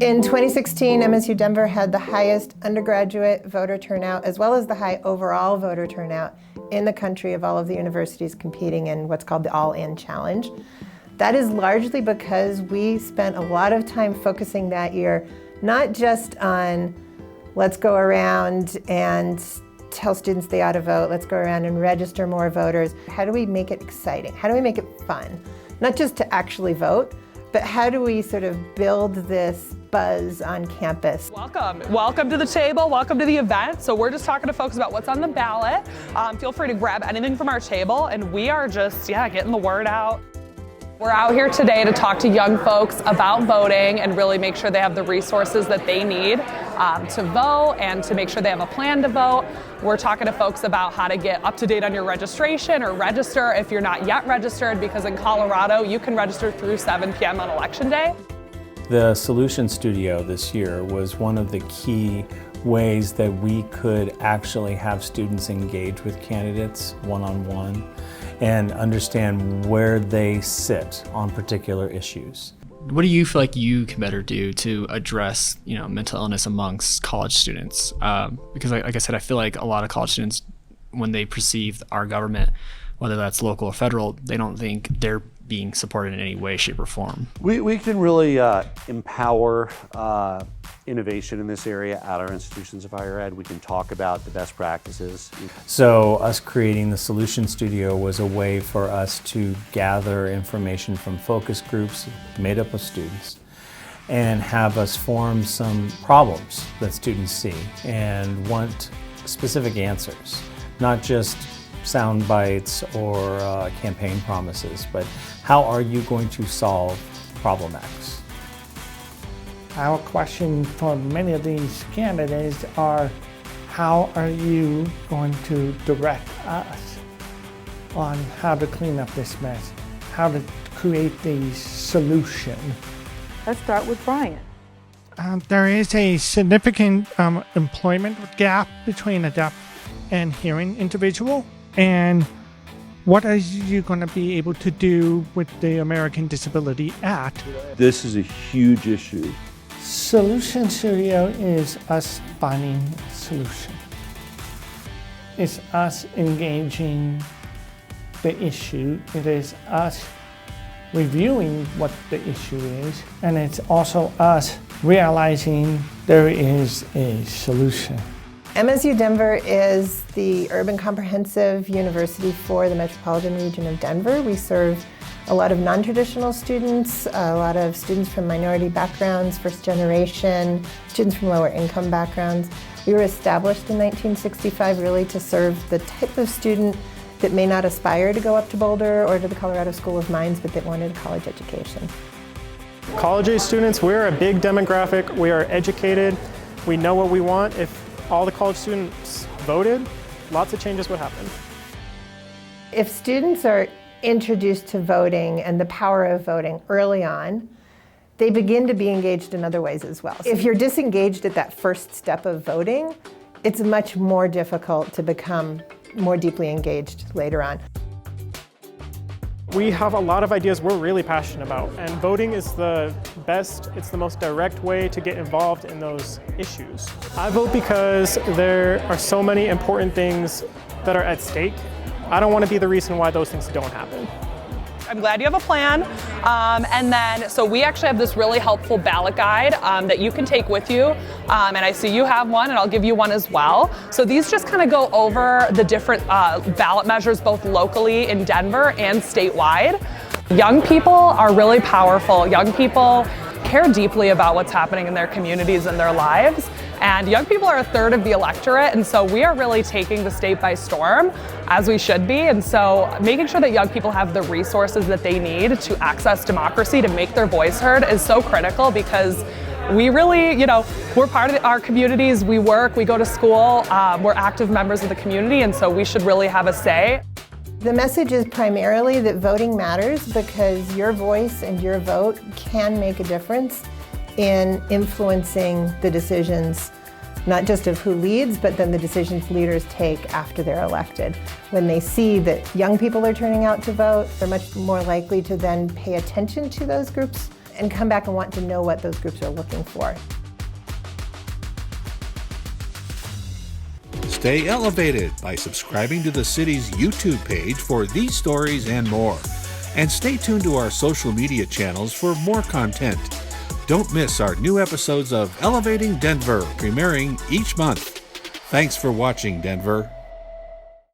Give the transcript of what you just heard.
In 2016, MSU Denver had the highest undergraduate voter turnout as well as the high overall voter turnout in the country of all of the universities competing in what's called the All-In Challenge. That is largely because we spent a lot of time focusing that year not just on let's go around and tell students they ought to vote, let's go around and register more voters. How do we make it exciting? How do we make it fun? Not just to actually vote, but how do we sort of build this buzz on campus? Welcome to the table, welcome to the event. So we're just talking to folks about what's on the ballot. Feel free to grab anything from our table, and we are just, getting the word out. We're out here today to talk to young folks about voting and really make sure they have the resources that they need to vote and to make sure they have a plan to vote. We're talking to folks about how to get up to date on your registration or register if you're not yet registered, because in Colorado you can register through 7 p.m. on Election Day. The Solution Studio this year was one of the key ways that we could actually have students engage with candidates one-on-one and understand where they sit on particular issues. What do you feel like you can better do to address, mental illness amongst college students? Because like I said, I feel like a lot of college students, when they perceive our government, whether that's local or federal, they don't think they're being supported in any way, shape, or form. We can really empower innovation in this area at our institutions of higher ed. We can talk about the best practices. So us creating the Solution Studio was a way for us to gather information from focus groups made up of students and have us form some problems that students see and want specific answers, not just sound bites or campaign promises, but how are you going to solve problem X? Our question for many of these candidates are, how are you going to direct us on how to clean up this mess, how to create the solution? Let's start with Brian. There is a significant employment gap between a deaf and hearing individual. And what are you going to be able to do with the American Disability Act? This is a huge issue. Solution Studio is us finding a solution. It's us engaging the issue. It is us reviewing what the issue is. And it's also us realizing there is a solution. MSU Denver is the urban comprehensive university for the metropolitan region of Denver. We serve a lot of non-traditional students, a lot of students from minority backgrounds, first generation, students from lower income backgrounds. We were established in 1965 really to serve the type of student that may not aspire to go up to Boulder or to the Colorado School of Mines, but that wanted a college education. College-age students, we're a big demographic. We are educated. We know what we want. If all the college students voted, lots of changes would happen. If students are introduced to voting and the power of voting early on, they begin to be engaged in other ways as well. If you're disengaged at that first step of voting, it's much more difficult to become more deeply engaged later on. We have a lot of ideas we're really passionate about, and voting is the best, it's the most direct way to get involved in those issues. I vote because there are so many important things that are at stake. I don't want to be the reason why those things don't happen. I'm glad you have a plan. So we actually have this really helpful ballot guide that you can take with you. And I see you have one, and I'll give you one as well. So these just kind of go over the different ballot measures, both locally in Denver and statewide. Young people are really powerful. Young people care deeply about what's happening in their communities and their lives. And young people are a third of the electorate, and so we are really taking the state by storm, as we should be. And so making sure that young people have the resources that they need to access democracy, to make their voice heard, is so critical, because we really, we're part of our communities, we work, we go to school, we're active members of the community, and so we should really have a say. The message is primarily that voting matters because your voice and your vote can make a difference in influencing the decisions, not just of who leads, but then the decisions leaders take after they're elected. When they see that young people are turning out to vote, they're much more likely to then pay attention to those groups and come back and want to know what those groups are looking for. Stay elevated by subscribing to the city's YouTube page for these stories and more. And stay tuned to our social media channels for more content. Don't miss our new episodes of Elevating Denver, premiering each month. Thanks for watching, Denver.